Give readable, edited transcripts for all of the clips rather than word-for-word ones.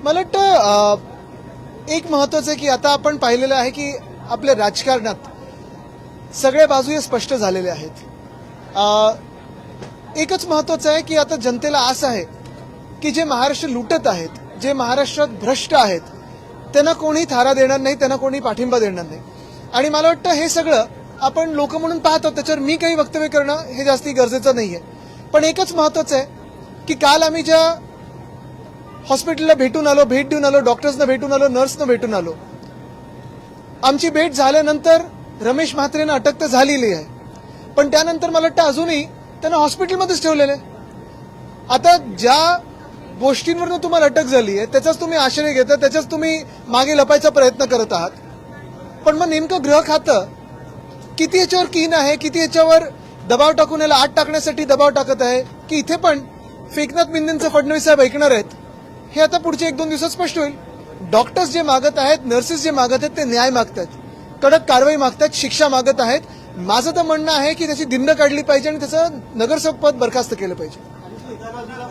मला वाटतं एक महत्वाचं आहे की आता आपण पाहिलेलं आहे की आपल्या राजकारणात सगळ्या बाजू या स्पष्ट झालेल्या आहेत. एकच महत्वाचं आहे की आता जनतेला आस आहे की जे महाराष्ट्र लुटत आहेत, जे महाराष्ट्रात भ्रष्ट आहेत, त्यांना कोणी थारा देणार नाही, त्यांना कोणी पाठिंबा देणार नाही. आणि मला वाटतं हे सगळं आपण लोक म्हणून पाहतो, त्याच्यावर मी काही वक्तव्य करणं हे जास्ती गरजेचं नाहीये. पण एकच महत्वाचं आहे की काल आम्ही ज्या हॉस्पिटलला भेट देऊन आलो, डॉक्टर्सना भेटून आलो, नर्सना भेटून आलो, आमची भेट झाल्यानंतर रमेश म्हात्रेंना अटक तर झालेली आहे, पण त्यानंतर मला वाटतं अजूनही त्यांना हॉस्पिटलमध्येच ठेवलेलं आहे. आता ज्या गोष्टींवरून तुम्हाला अटक झाली आहे त्याचाच तुम्ही आश्रय घेता, त्याच्याच तुम्ही मागे लपायचा प्रयत्न करत आहात. पण मग नेमकं गृह खातं किती याच्यावर कीन आहे, किती याच्यावर दबाव टाकून याला आत टाकण्यासाठी दबाव टाकत आहे, की इथे पण फेकनाथ बिंदेंचं फडणवीस साहेब ऐकणार आहेत, हे आता पुढच्या 1-2 दिवसात स्पष्ट होईल. डॉक्टर्स जे मागत आहेत, नर्सेस जे मागत आहेत, ते न्याय मागतात, कडक कारवाई मागतात, शिक्षा मागत आहेत. माझं तर म्हणणं आहे की त्याची दिंड काढली पाहिजे आणि त्याचं नगरसेवक पद बरखास्त केलं पाहिजे.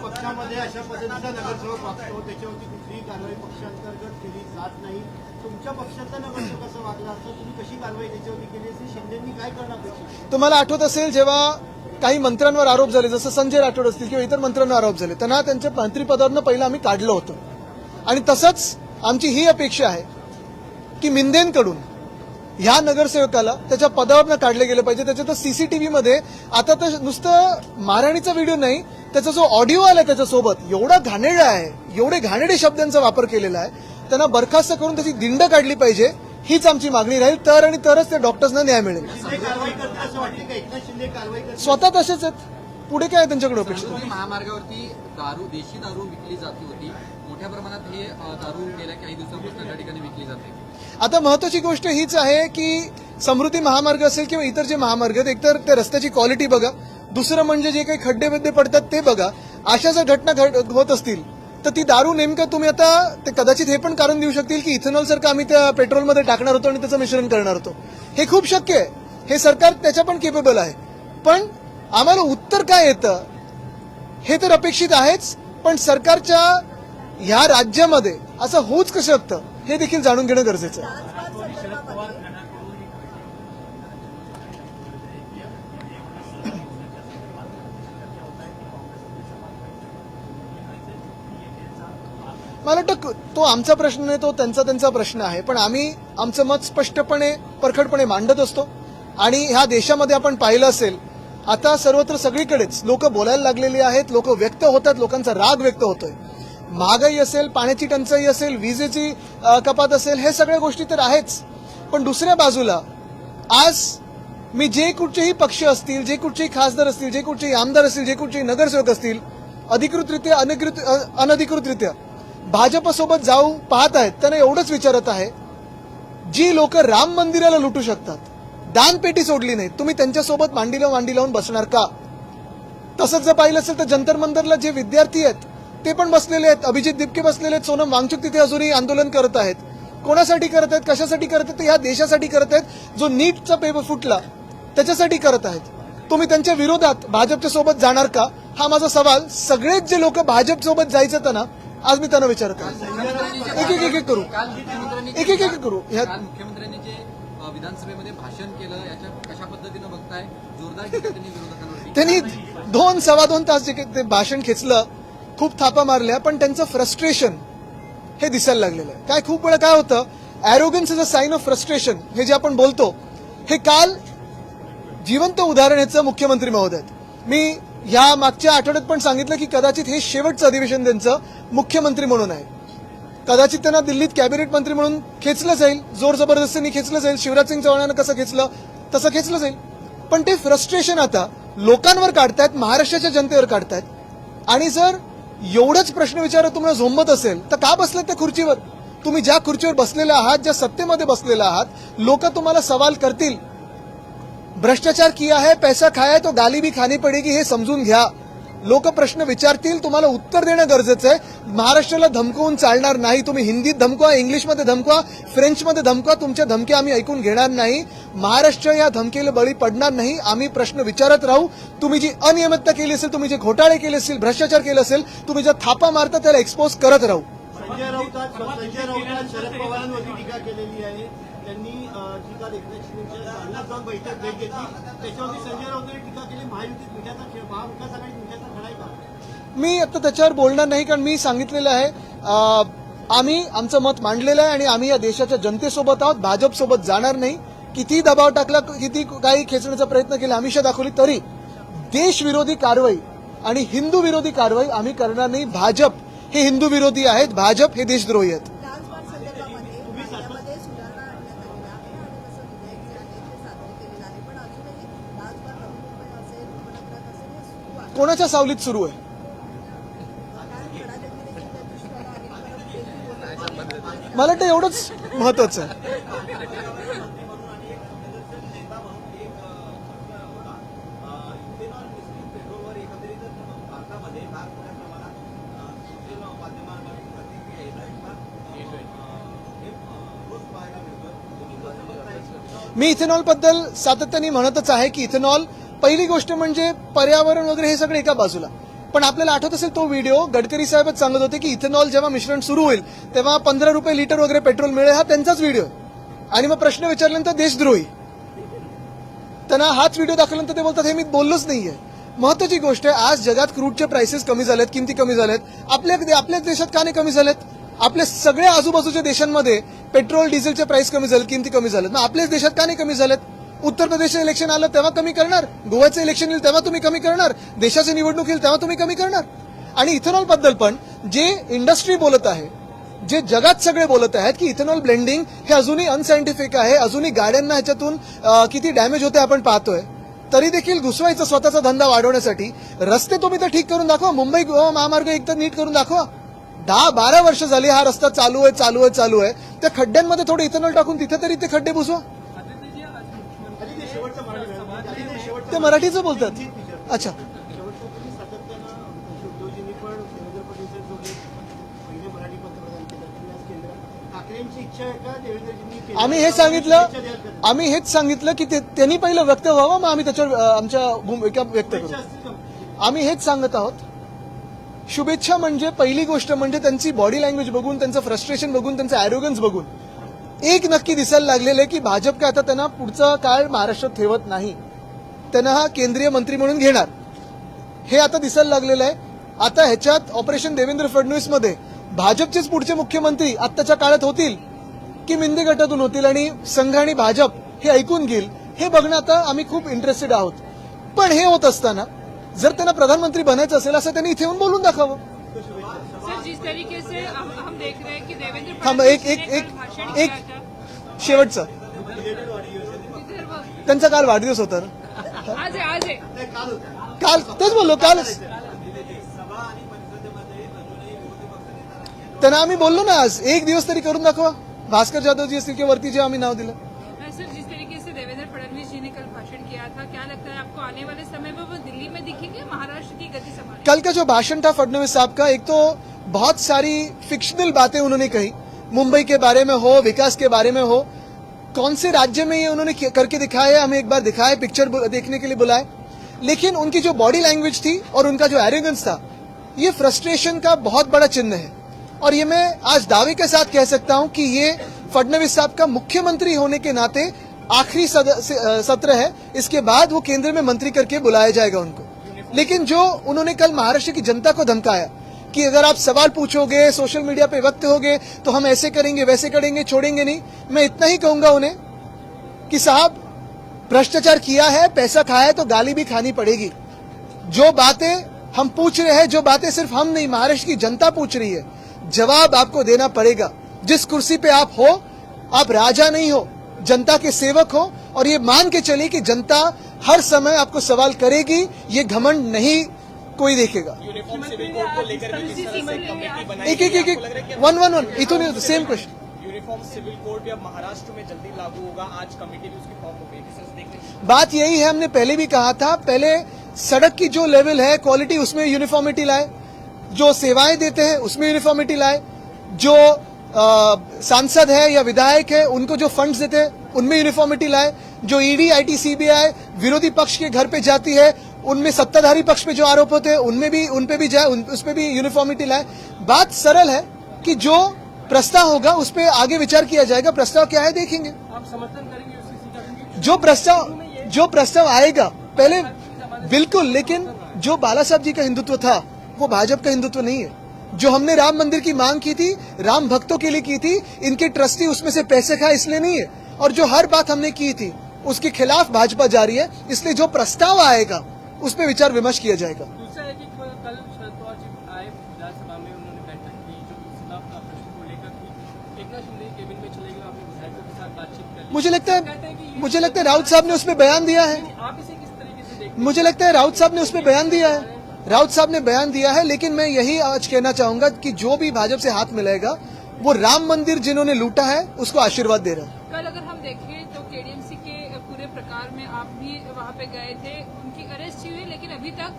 पक्षामध्ये अशा पद्धतीचा नगरसेवक वागतो, त्याच्यावरती कुठलीही कारवाई पक्षांतर्गत केली जात नाही. तुमच्या पक्षाचा नगरसेवक असं वागला असता तुम्ही कशी कारवाई त्याच्यावरती केली असती? शिंदेंनी काय करणं अपेक्षित? तुम्हाला आठवत असेल जेव्हा काही मंत्र्यांवर आरोप झाले, जसं संजय राठोड असतील किंवा इतर मंत्र्यांवर आरोप झाले, त्यांना त्यांच्या मंत्रिपदावरनं पहिलं आम्ही काढलं होतं. आणि तसंच आमची ही अपेक्षा आहे की मिंदेंकडून ह्या नगरसेवकाला त्याच्या पदावरनं काढले गेले पाहिजे. त्याच्या तर सीसीटीव्हीमध्ये आता तर नुसतं मारहाणीचा व्हिडिओ नाही, त्याचा जो ऑडिओ आला त्याच्यासोबत एवढा घाणेरडा आहे, एवढे घाणेरडे शब्दांचा वापर केलेला आहे, त्यांना बरखास्त करून त्याची दिंड काढली पाहिजे. हीच आमची मागणी राहील. तर आणि तरच त्या डॉक्टर्सना न्याय मिळेल. स्वतः तसेच आहेत, पुढे काय त्यांच्याकडे अपेक्षा? महामार्गावरती देशी दारू विकली जाती होती, मोठ्या प्रमाणात हे दारू गेल्या काही दिवसांपासून त्या ठिकाणी विकली जाते. आता महत्वाची गोष्ट हीच आहे की समृद्धी महामार्ग असेल किंवा इतर जे महामार्ग आहेत, एकतर त्या रस्त्याची क्वालिटी बघा, दुसरं म्हणजे जे काही खड्डे बिड्डे पडतात ते बघा. अशा जर घटना होत असतील तर ती दारू नेमकं तुम्ही आता ते कदाचित हे पण कारण देऊ शकतील की इथेनॉल सारखं आम्ही त्या पेट्रोलमध्ये टाकणार होतो आणि त्याचं मिश्रण करणार होतो. हे खूप शक्य आहे, हे सरकार त्याच्या पण केपेबल आहे. पण आम्हाला उत्तर काय येतं हे तर अपेक्षित आहेच, पण सरकारच्या ह्या राज्यामध्ये असं होऊच कसं शकतं हे देखील जाणून घेणं गरजेचं आहे. मला वाटतं तो आमचा प्रश्न नाही, तो त्यांचा प्रश्न आहे. पण आम्ही आमचं मत स्पष्टपणे परखडपणे मांडत असतो. आणि ह्या देशामध्ये आपण पाहिलं असेल आता सर्वत्र सगळीकडेच लोक बोलायला लागलेली आहेत, लोक व्यक्त होतात, लोकांचा राग व्यक्त होतोय. महागाई असेल, पाण्याची टंचाई असेल, विजेची कपात असेल, हे सगळ्या गोष्टी तर आहेच. पण दुसऱ्या बाजूला आज मी जे कुठचेही पक्ष असतील, जे कुठचेही खासदार असतील, जे कुठचेही आमदार असतील, जे कुठचेही नगरसेवक असतील, अधिकृतरित्या अनधिकृतरित्या भाजपसोबत जाऊ पाहत आहेत, त्यांना एवढंच विचारत आहे, जी लोक राम मंदिराला लुटू शकतात, दानपेटी सोडली नाही, तुम्ही त्यांच्यासोबत मांडी लावून बसणार का? तसंच जर पाहिलं असेल तर जंतर मंतरला जे विद्यार्थी आहेत ते पण बसलेले आहेत, अभिजित दिपके बसलेले आहेत, सोनम वांगचुक तिथे अजूनही आंदोलन करत आहेत. कोणासाठी करत आहेत, कशासाठी करत आहेत? या देशासाठी करत आहेत. जो नीटचा पेपर फुटला त्याच्यासाठी करत आहेत. तुम्ही त्यांच्या विरोधात भाजपच्या सोबत जाणार का? हा माझा सवाल सगळेच जे लोक भाजप सोबत जायचं होतं ना, आज मी त्यांना विचारत आहे. एक करू. मुख्यमंत्र्यांनी जे विधानसभेमध्ये भाषण केलं याच्या कशा पद्धतीनं बघताय? जोरदार टीका त्यांनी विरोधकांवरती. त्यांनी 2-2.25 तास जे ते भाषण खेचलं, खूप थापा मारल्या, पण त्यांचं फ्रस्ट्रेशन हे दिसायला लागलेलं आहे. काय खूप वेळा काय होतं, arrogance is a sign of frustration, हे जे आपण बोलतो, हे काल जिवंत उदाहरण याचं मुख्यमंत्री महोदय. मी या मागच्या आठवड्यात पण सांगितलं की कदाचित हे शेवटचं अधिवेशन त्यांचं मुख्यमंत्री म्हणून आहे. कदाचित त्यांना दिल्लीत कॅबिनेट मंत्री म्हणून खेचलं जाईल, जोर जबरदस्तीने खेचलं जाईल, शिवराज सिंग चौहानानं कसं खेचलं तसं खेचलं जाईल. पण ते फ्रस्ट्रेशन आता लोकांवर काढतायत, महाराष्ट्राच्या जनतेवर काढतायत. आणि जर एवढंच प्रश्न विचारत तुम्हाला झोंबत असेल तर का बसलेत त्या खुर्चीवर? तुम्ही ज्या खुर्चीवर बसलेला आहात, ज्या सत्तेमध्ये बसलेला आहात, लोक तुम्हाला सवाल करतील, भ्रष्टाचार किया है, पैसा खाया है तो गाली भी खानी पडेगी, हे समजून घ्या. लोक प्रश्न विचारतील, तुम्हाला उत्तर देणं गरजेचं आहे. महाराष्ट्राला धमकवून चालणार नाही. तुम्ही हिंदीत धमकवा, इंग्लिशमध्ये धमकवा, फ्रेंचमध्ये धमकवा, तुमच्या धमक्या आम्ही ऐकून घेणार नाही. महाराष्ट्र या धमकीला बळी पडणार नाही. आम्ही प्रश्न विचारत राहू. तुम्ही जी अनियमितता केली असेल, तुम्ही जे घोटाळे केले असतील, भ्रष्टाचार केला असेल, तुम्ही ज्या थापा मारता त्याला एक्सपोज करत राहू. संजय राऊतांनी शरद पवारांवरती टीका केलेली आहे. त्यांनी जी काल एकनाथ शिंदेच्या अंगणात जाऊन बैठक भेट घेतली त्याच्यावरती संजय राऊतांनी टीका केली. महायुतीत मिठाचा खेळ, महाविकास आघाडीत मिठाचा खेळ आहे का? मी आता त्याच्यावर बोलणार नाही, कारण मी सांगितलेलं आहे आम्ही आमचं मत मांडलेलं आहे आणि आम्ही या देशाच्या जनतेसोबत आहोत. भाजपसोबत जाणार नाही. किती दबाव टाकला, किती काही खेचण्याचा प्रयत्न केला, आमिषा दाखवली, तरी देशविरोधी कारवाई आणि हिंदू विरोधी कारवाई आम्ही करणार नाही. भाजप हे हिंदू विरोधी आहेत, भाजप हे देशद्रोही आहेत. लाचबाग संदर्भामध्ये कायद्यामध्ये सुधारणा आणण्यात आलेल्या आहे आणि कसं विधेयक जे आहे ते सादर केलेलं आहे, पण अजूनही लाचबाग नवी मुंबई असेल, उपनगरात असेल, हे सुरू आहे. कोणाच्या सावलीत सुरू आहे? कारण गडादंडी देखील त्या दृष्टीला आणि परत मला वाटतं एवढंच महत्वाचं आहे. मी इथेनॉलबद्दल सातत्याने म्हणतच आहे की इथेनॉल, पहिली गोष्ट म्हणजे पर्यावरण वगैरे हे सगळं एका बाजूला, पण आपल्याला आठवत असेल तो व्हिडिओ गडकरी साहेबच सांगत होते की इथेनॉल जेव्हा मिश्रण सुरू होईल तेव्हा 15 रुपये लिटर वगैरे पेट्रोल मिळेल, हा त्यांचाच व्हिडिओ आहे. आणि मग प्रश्न विचारल्यानंतर देशद्रोही, त्यांना हाच व्हिडिओ दाखवल्यानंतर ते बोलतात हे मी बोललोच नाहीये. महत्वाची गोष्ट आहे, आज जगात क्रूडचे प्राइसेस कमी झालेत, किमती कमी झालेत. आपल्याच देशात का नाही कमी झालेत? आपल्या सगळ्या आजूबाजूच्या देशांमध्ये पेट्रोल डिझेलचे प्राइस कमी झाले, किमती कमी झालेत. मग आपल्याच देशात का नाही कमी झालेत? उत्तर प्रदेशचं इलेक्शन आलं तेव्हा कमी करणार, गोव्याचं इलेक्शन येईल तेव्हा तुम्ही कमी करणार, देशाची निवडणूक येईल तेव्हा तुम्ही कमी करणार. आणि इथेनॉल बद्दल पण जे इंडस्ट्री बोलत आहे, जे जगात सगळे बोलत आहेत की इथेनॉल ब्लेंडिंग हे अजूनही अनसायंटिफिक आहे, अजूनही गाड्यांना ह्याच्यातून किती डॅमेज होते आपण पाहतोय, तरी देखील घुसवायचा स्वतःचा धंदा वाढवण्यासाठी रस्ते तुम्ही तर ठीक करून दाखवा. मुंबई गोवा महामार्ग एक तर नीट करून दाखवा. 10-12 वर्ष झाली हा रस्ता चालू आहे. त्या खड्ड्यांमध्ये थोडं इथेनॉल टाकून तिथे तरी ते खड्डे बुजवा. ते मराठीचं बोलतात. अच्छा, शेवटचं तुम्ही सातत्यानं उद्धवजींनी पण देवेंद्र फडणवीस पहिले मराठी पंतप्रधान केलं, तुम्ही आज केंद्र. ठाकरेंची इच्छा आहे का देवेंद्रजींनी केंद्रात आम्ही हेच सांगितलं की त्यांनी पहिलं व्यक्त व्हावं, मग आम्ही त्याच्यावर आमच्या भूमिका व्यक्त करू. असतील का? आम्ही हेच सांगत आहोत. शुभेच्छा म्हणजे पहिली गोष्ट म्हणजे त्यांची बॉडी लँग्वेज बघून, त्यांचं फ्रस्ट्रेशन बघून, त्यांचं अॅरोगन्स बघून एक नक्की दिसायला लागलेलं आहे की भाजप काय आता त्यांना पुढचा काळ महाराष्ट्रात ठेवत नाही, त्यांना हा केंद्रीय मंत्री म्हणून घेणार, हे आता दिसायला लागलेलं आहे. आता ह्याच्यात ऑपरेशन देवेंद्र फडणवीसमध्ये भाजपचेच पुढचे मुख्यमंत्री आत्ताच्या काळात होतील की मिंदे गटातून होतील आणि संघ आणि भाजप हे ऐकून घेईल, हे बघणं आता आम्ही खूप इंटरेस्टेड आहोत. पण हे होत असताना जर त्यांना प्रधानमंत्री बनायचं असेल असं त्यांनी इथे येऊन बोलून दाखवावं. सर, जिस तरीके से हम देख रहे हैं कि देवेंद्र थांब, फडणवीस एक ने कल भाषण एक किया था। शेवटचं, त्यांचा काल वाढदिवस होता ना, आज आहे काल तेच बोललो, कालच त्यांना आम्ही बोललो ना, आज एक दिवस तरी करून दाखवा. भास्कर जाधवजी असतील किंवा वरती जे आम्ही नाव दिलं. सर, जिस तरीके से देवेंद्र फडणवीस जी ने कल भाषण किया था, क्या लगता है आपको आने वाले समय में वो दिल्ली में दिखेंगे, महाराष्ट्र की गति संभालेंगे? कल का जो भाषण था फडणवीस साहब का, एक तो बहुत सारी फिक्शनल बातें उन्होंने कही, मुंबई के बारे में हो, विकास के बारे में हो, कौन से राज्य में ये उन्होंने करके दिखाया, हमें एक बार दिखाए, पिक्चर देखने के लिए बुलाए. लेकिन उनकी जो बॉडी लैंग्वेज थी और उनका जो एरोगेंस था, ये फ्रस्ट्रेशन का बहुत बड़ा चिन्ह है. और ये मैं आज दावे के साथ कह सकता हूं कि ये फडणवीस साहब का मुख्यमंत्री होने के नाते आखिरी सत्र है. इसके बाद वो केंद्र में मंत्री करके बुलाया जाएगा उनको. लेकिन जो उन्होंने कल महाराष्ट्र की जनता को धमकाया कि अगर आप सवाल पूछोगे, सोशल मीडिया पे वक्त होगे तो हम ऐसे करेंगे, वैसे करेंगे, छोड़ेंगे नहीं, मैं इतना ही कहूंगा उन्हें कि साहब, भ्रष्टाचार किया है, पैसा खाया है तो गाली भी खानी पड़ेगी. जो बातें हम पूछ रहे हैं, जो बातें सिर्फ हम नहीं, महाराष्ट्र की जनता पूछ रही है, जवाब आपको देना पड़ेगा. जिस कुर्सी पे आप हो, आप राजा नहीं हो, जनता के सेवक हो. और ये मान के चलिए कि जनता हर समय आपको सवाल करेगी, ये घमंड नहीं कोई देखेगा. यूनिफॉर्म सिविल कोड को लेकर भी जिस तरह से कमेटी बनाई एक गई, आपको लग रहा है कि वन इथून same question. Uniform civil code भी अब महाराष्ट्र में जल्दी लागू होगा. आज कमेटी भी उसकी फॉर्म हो गई, किस तरह से देखते? बात यही है, हमने पहले भी कहा था, पहले सड़क की जो लेवल है, क्वालिटी, उसमें यूनिफॉर्मिटी लाए, जो सेवाएं देते हैं उसमें यूनिफॉर्मिटी लाए, जो सांसद है या विधायक है उनको जो फंड्स देते हैं उनमें यूनिफॉर्मिटी लाए, जो ईडी, आईटी, सीबीआई विरोधी पक्ष के घर पे जाती है, उनमें सत्ताधारी पक्ष पे जो आरोप होते हैं उन पे भी जाए, उस पे भी यूनिफॉर्मिटी लाए. बात सरल है, कि जो प्रस्ताव होगा उस पर आगे विचार किया जाएगा। प्रस्ताव क्या है देखेंगे। आप समर्थन करेंगे यूसीसी का, क्योंकि जो प्रस्ताव आएगा पहले बिल्कुल, लेकिन जो बाला साहब जी का हिंदुत्व था वो भाजपा का हिंदुत्व नहीं है। जो हमने राम मंदिर की मांग की थी, राम भक्तों के लिए की थी, इनके ट्रस्टी उसमें से पैसे खाए इसलिए नहीं है। और जो हर बात हमने की थी उसके खिलाफ भाजपा जा रही है, इसलिए जो प्रस्ताव आएगा उस पर विचार विमर्श किया जाएगा। दूसरा है कि कल शरद पवार जी आए विधानसभा में, उन्होंने बैठक की जो सीधा प्रश्न को लेकर कि एकनाथ शिंदे केबिन में चले गए, आपने विधायकों के साथ बातचीत कर ली। मुझे लगता है राउत साहब ने उसमें बयान दिया है। आप इसे किस तरीके से देखते हैं? मुझे लगता है राउत साहब ने उसमें बयान दिया है। राउत साहब ने बयान दिया है, लेकिन मैं यही आज कहना चाहूंगा कि जो भी भाजपा से हाथ मिलाएगा वो राम मंदिर जिन्होंने लूटा है उसको आशीर्वाद दे रहा है। कल अगर हम देखें तो केडीएमसी के पूरे प्रकार में आप भी वहां पे गए थे, उनकी अरेस्ट हुई, लेकिन अभी तक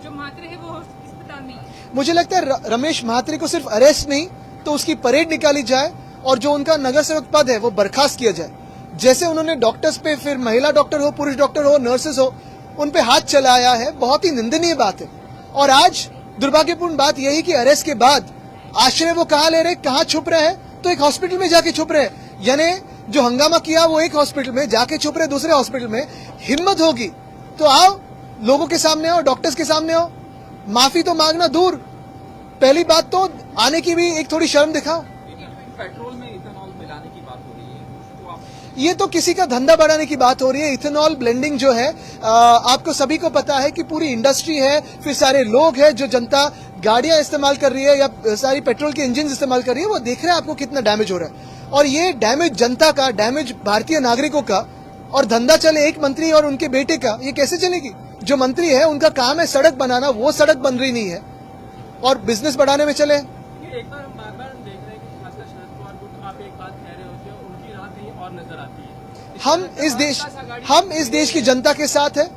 जो म्हात्रे है वो अस्पताल में ही है। मुझे लगता है रमेश म्हात्रे को सिर्फ अरेस्ट नहीं तो उसकी परेड निकाली जाए और जो उनका नगर सेवक पद है वो बर्खास्त किया जाए। जैसे उन्होंने डॉक्टर्स पे, फिर महिला डॉक्टर हो, पुरुष डॉक्टर हो, नर्सेस हो, उन पे हाथ चलाया है, बहुत ही निंदनीय बात है। और आज दुर्भाग्यपूर्ण बात यही कि अरेस्ट के बाद आश्रय वो कहाँ ले रहे, कहाँ छुप रहे हैं, तो एक हॉस्पिटल में जाके छुप रहे हैं। यानी जो हंगामा किया वो एक हॉस्पिटल में, जाके छुप रहे दूसरे हॉस्पिटल में। हिम्मत होगी तो आओ, लोगों के सामने आओ, डॉक्टर्स के सामने आओ, माफी तो मांगना दूर, पहली बात तो आने की भी एक थोड़ी शर्म दिखाओ। पेट्रोल में इथेनॉल मिलाने की बात हो रही है, तो आप ये तो किसी का धंधा बढ़ाने की बात हो रही है। इथेनॉल ब्लेंडिंग जो है, आपको सभी को पता है कि पूरी इंडस्ट्री है, फिर सारे लोग हैं, जो जनता गाड़ियां इस्तेमाल कर रही है या सारी पेट्रोल के इंजन इस्तेमाल कर रही है, वो देख रहे हैं आपको कितना डैमेज हो रहा है। और ये डैमेज जनता का, डैमेज भारतीय नागरिकों का, और धंधा चले एक मंत्री और उनके बेटे का, ये कैसे चलेगी? जो मंत्री है उनका काम है सड़क बनाना, वो सड़क बन रही नहीं है और बिजनेस बढ़ाने में चले। एक बार हम बार देख रहे हैं कि खासकर शरद पवार को आप एक बात कह रहे होते हो, उनकी राह कहीं और नजर आती है। हम इस देश की जनता के साथ है।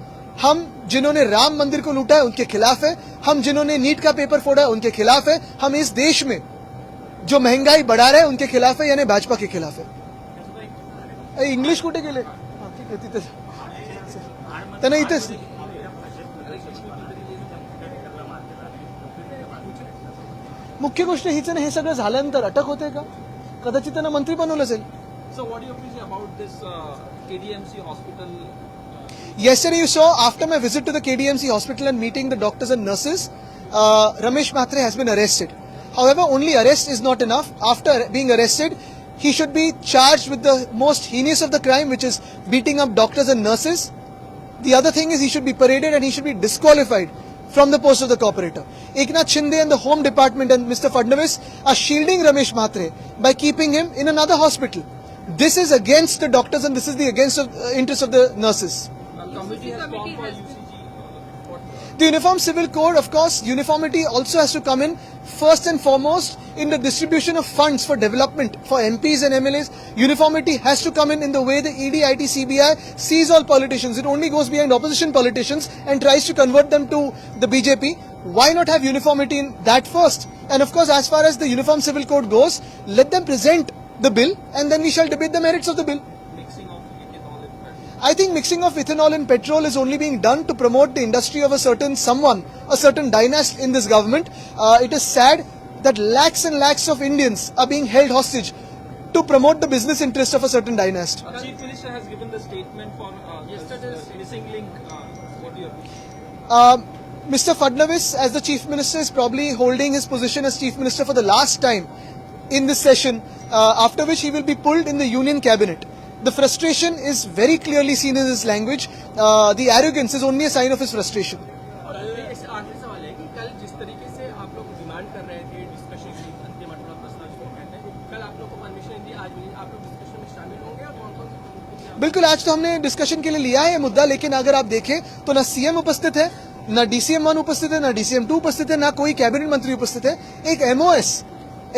हम जिन्होंने राम मंदिर को लूटा है उनके खिलाफ है। हम जिन्होंने नीट का पेपर फोड़ा है उनके खिलाफ है। हम इस देश में जो महंगाई बढ़ा रहे हैं उनके खिलाफ है, यानी भाजपा के खिलाफ है। इंग्लिश कुठे गेले? त्यांना इथेच मुख्य गोष्ट हीच आहे ना, हे सगळं झाल्यानंतर अटक होते का? कदाचित त्यांना मंत्री बनवलं असेल। So what do you think about this KDMC hospital? Yesterday you saw, after my visit to the KDMC hospital and meeting the doctors and nurses, Ramesh Mhatre has been arrested. However, only arrest is not enough. After being arrested, he should be charged with the most heinous of the crime, which is beating up doctors and nurses. The other thing is he should be paraded and he should be disqualified from the post of the corporator. Eknath Shinde and the Home Department and Mr. Fadnavis are shielding Ramesh Mhatre by keeping him in another hospital. This is against the doctors and this is the against interest of the nurses. Committee has gone for UCG. The Uniform Civil Code, of course, uniformity also has to come in first and foremost in the distribution of funds for development for MPs and MLAs. Uniformity has to come in the way the ED, IT, CBI sees all politicians. It only goes behind opposition politicians and tries to convert them to the BJP. Why not have uniformity in that first? And of course, as far as the Uniform Civil Code goes, let them present the bill and then we shall debate the merits of the bill. Mixing of ethanol and petrol. I think mixing of ethanol and petrol is only being done to promote the industry of a certain someone, a certain dynasty in this government. It is sad that lakhs and lakhs of Indians are being held hostage to promote the business interest of a certain dynasty. Chief Minister has given the statement for yesterday's missing link. What do you think? Mr. Fadnavis, as the Chief Minister, is probably holding his position as Chief Minister for the last time in this session, after which he will be pulled in the Union Cabinet. The frustration is very clearly seen in his language. The arrogance is only a sign of his frustration. और एक आखिरी सवाल है कि कल जिस तरीके से आप लोग डिमांड कर रहे थे डिस्कशन की, अंतिम अटूट प्रस्ताव जिसको कहते हैं, कल आप लोग को परमिशन दी, आज भी आप लोग डिस्कशन में शामिल होंगे और कौन कौन? बिल्कुल, आज तो हमने डिस्कशन के लिए लिया है ये मुद्दा, लेकिन अगर आप देखें तो ना सीएम उपस्थित है, ना DCM 1 उपस्थित है, ना DCM 2 उपस्थित है, ना कोई कैबिनेट मंत्री उपस्थित है। एक MOS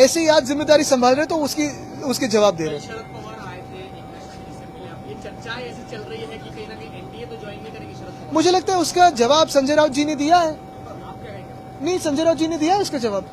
ऐसे ही आज जिम्मेदारी संभाल रहे तो उसके जवाब दे रहे हैं। शरद पवार आए थे, एकनाथ शिंदे से मिले, अब ये चर्चा ऐसी चल रही है कि कहीं ना कहीं एनडीए तो ज्वाइन नहीं करेगी शरद पवार। मुझे लगता है उसका जवाब संजय राउत जी ने दिया है। आप क्या कहेंगे? नहीं, संजय राउत जी ने दिया है उसका जवाब।